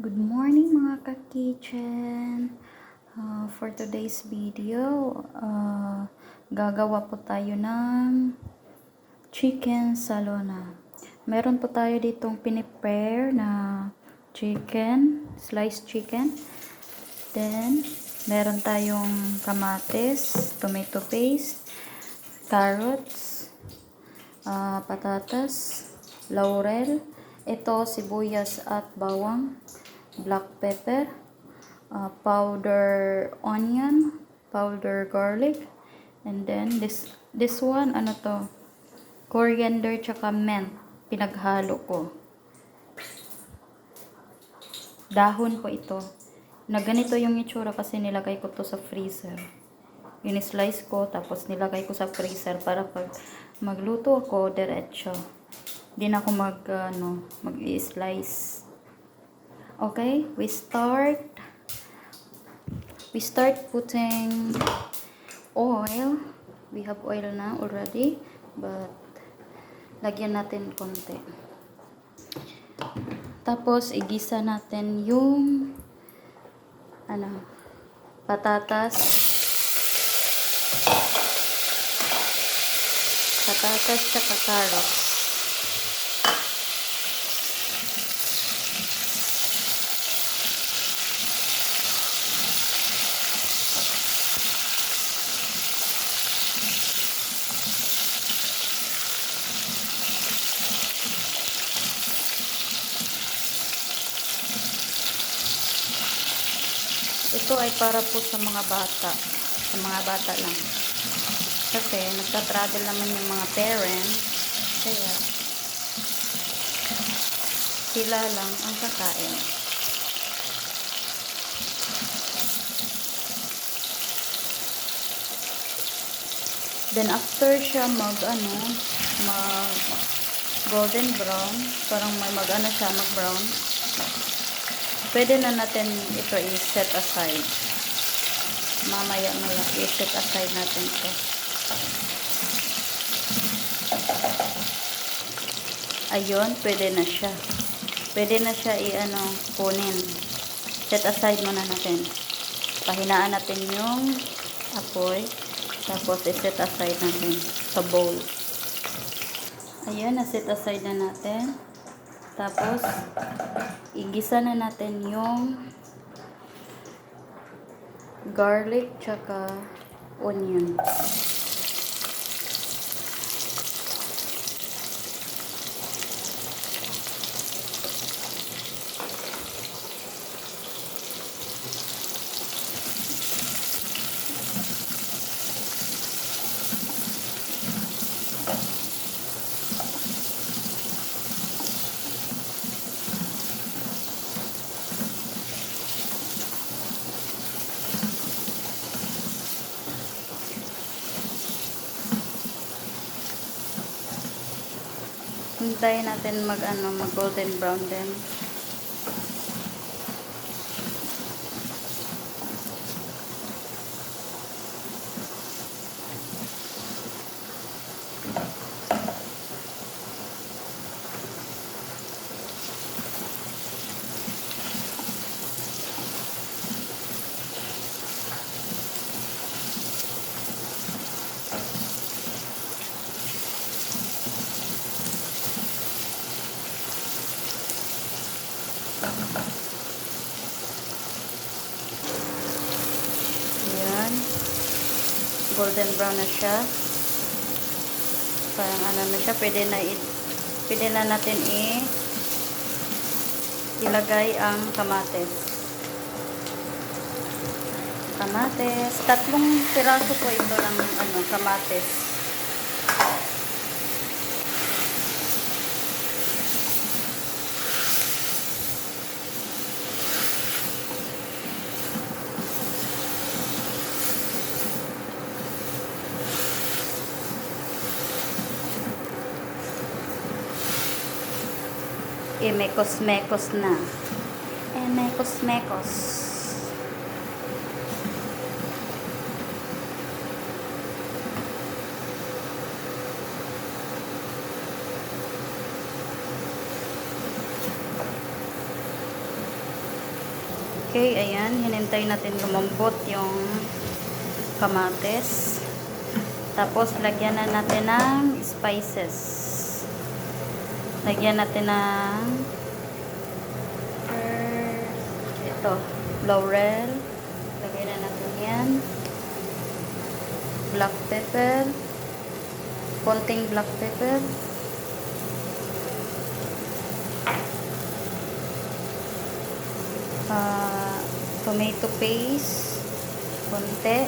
Good morning mga ka-kitchen. For today's video, gagawa po tayo ng chicken salona. Meron po tayo ditong pinipare na chicken, sliced chicken. Then, meron tayong kamatis, tomato paste, carrots, patatas, laurel, ito sibuyas at bawang, black pepper, powder onion, powder garlic, and then this one, ano to, coriander tsaka mint, pinaghalo ko. Dahon po ito. Na ganito yung itsura kasi nilagay ko to sa freezer. In-slice ko, tapos nilagay ko sa freezer para pag magluto ako, diretso. Hindi na ako mag-i-slice. Okay, we start putting oil. We have oil na already, but lagyan natin konti. Tapos igisa natin yung patatas tsaka carrots. Ito ay para po sa mga bata. Sa mga bata lang. Kasi nagta-travel naman yung mga parents. Kaya sila lang ang kakain. Then after siya mag golden brown, parang may mag brown. Pwede na natin ito i-set aside. Mamaya i-set aside natin ito. Ayun, pwede na siya. Pwede na siya kunin. Set aside muna natin. Pahinaan natin yung apoy. Tapos i-set aside natin sa bowl. Ayun, na-set aside na natin. Tapos, igisa na natin yung garlic tsaka onion. Hintayin natin mag golden brown din. Ayan. Golden brown na siya. Parang na siya. Pwede na natin ilagay ang kamatis. Tatlong piraso po ito ng kamatis. Mekos-mekos na. Mekos-mekos. Okay, ayan. Hinintay natin lumambot yung kamatis. Tapos, lagyan na natin ng spices. Lagyan natin ng ito, laurel. Lagyan na natin yan. Black pepper. Konting black pepper. Tomato paste. Konti.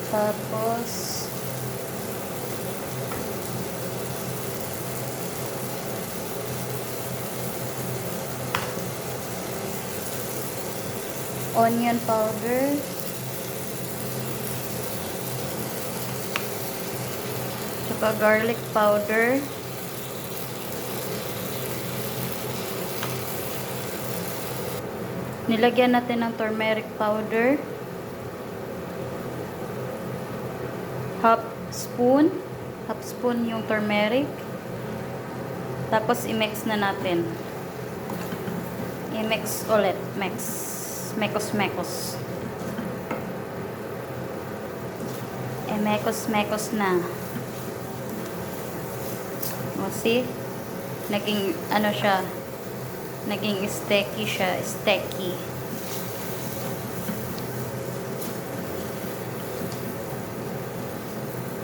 Tapos onion powder. Tsaka garlic powder. Nilagyan natin ng turmeric powder. Half spoon yung turmeric. Tapos i-mix na natin. I-mix ulit. Mekos. Mekos na. O, see? Naging, ano siya, naging sticky siya. Sticky.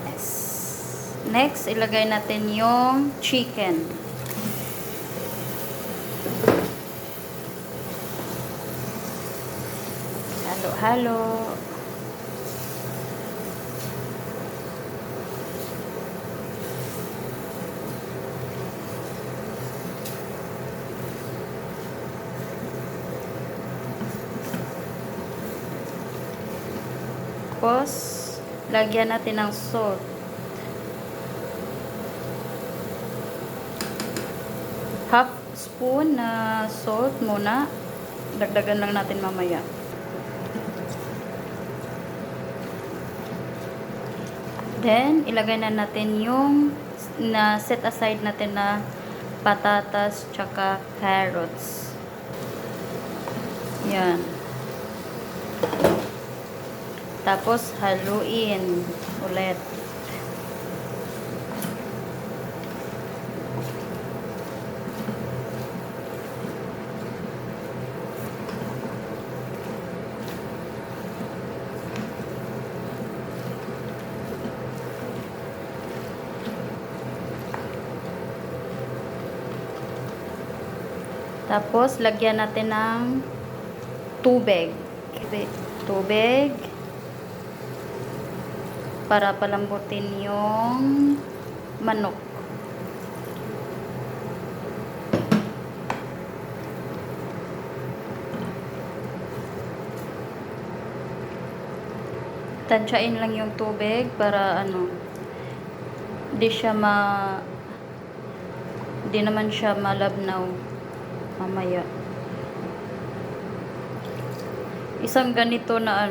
Yes. Next, ilagay natin yung chicken. Halo. Tapos, lagyan natin ng salt. Half spoon na salt muna. Dagdagan lang natin mamaya. Then, ilagay na natin yung na set aside natin na patatas tsaka carrots. Yan. Tapos, haluin ulit. Tapos, lagyan natin ng tubig. Tubig. Para palambutin yung manok. Tansyain lang yung tubig para di naman siya malabnaw mamaya. Isang ganito na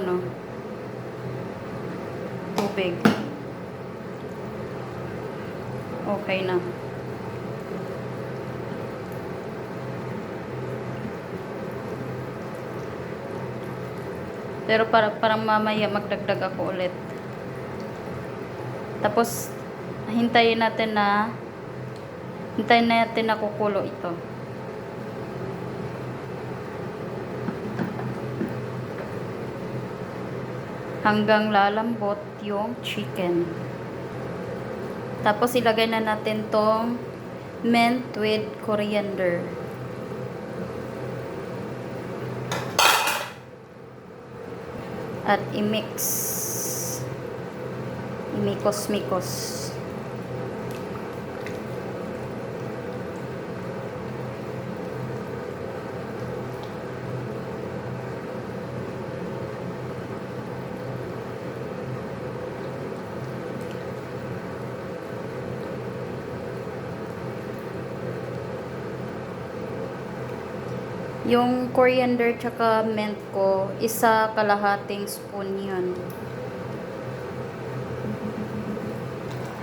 tubig. Okay na. Pero parang mamaya magdagdag ako ulit. Tapos hintayin natin na kukulo ito. Hanggang lalambot yung chicken. Tapos ilagay na natin tong mint with coriander. At i-mix. Imikos-mikos. Yung coriander tsaka mint ko, 1/2 spoon yun.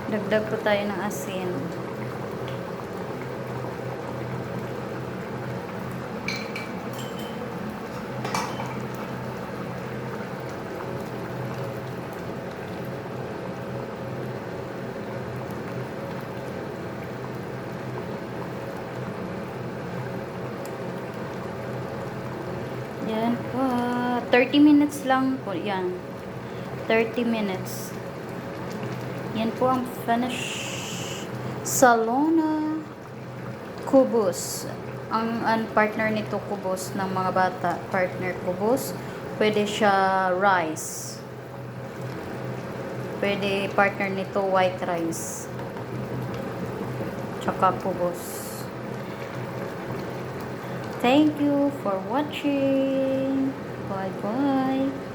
Dagdag ko tayo ng asin. 30 minutes lang po yan. 30 minutes. Yan po ang finish. Salona kubos. Ang partner nito kubos ng mga bata. Partner kubos. Pwede siya rice. Pwede partner nito white rice. Tsaka kubos. Thank you for watching. Bye-bye.